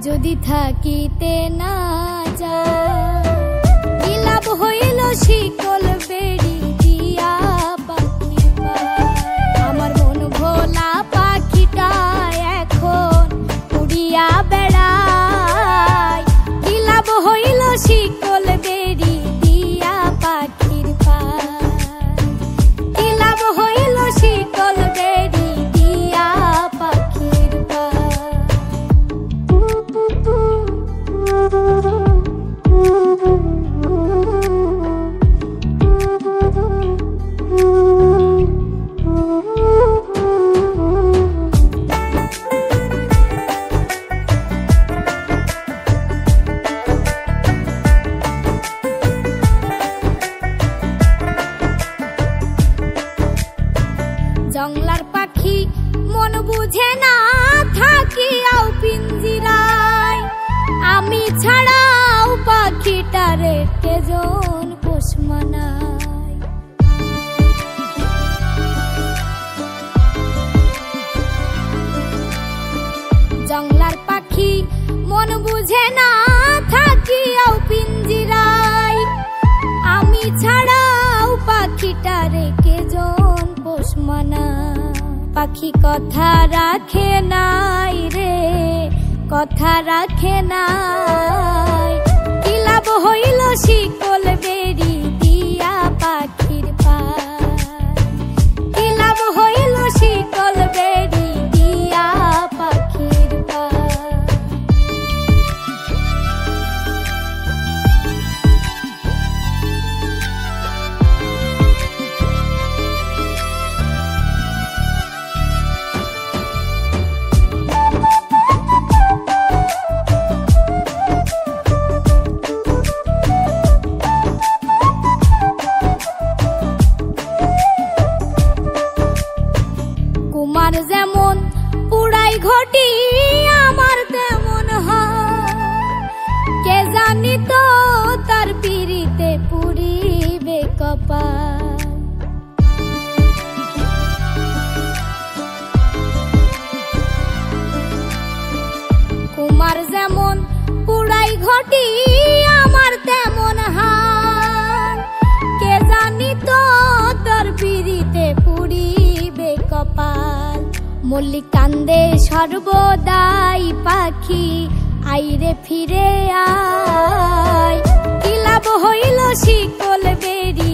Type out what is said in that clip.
যদি থাকিতে না যায় কি লাভ হইল শিকল বেড়ি দিয়া পাখি আমার মন ভোলা পাখিটা এখন উড়িয়া বেড়ায় কি লাভ হইল শিকল বেড়ি দিয়া পাখির পায় কি লাভ হইল শিকল বেড়ি দিয়া পাখির পায় জংলার পাখি মন বুঝে না থাকিয়াও পিঞ্জিরায় আমি ছাড়াও পাখিটারে কেজন পোষ মানায় জংলার পাখি মন বুঝে না থাকিয়াও পিঞ্জিরায় আমি ছাড়াও পাখিটারে কেজন পোষ মানায় পাখি কথা রাখে নাই রে কথা রাখে নাই কি লাভ হইল শিকল বেড়ি দিয়া পাখির পায় কি লাভ হইল শিকল বেড়ি দিয়া পাখির পায় কুমার যেমন পুরাই ঘটি আমার তেমন হয় কে জানি তো তার পিরিতে পুরিবে কপাল কুমার যেমন পুরাই ঘটি আমার তেমন হয় কে জানি তো তার পিরিতে পুরিবে কপাল মল্লিক কান্দে সর্বদাই পাখি আইরে ফিরে আয় কি লাভ হইল শিকল বেড়ি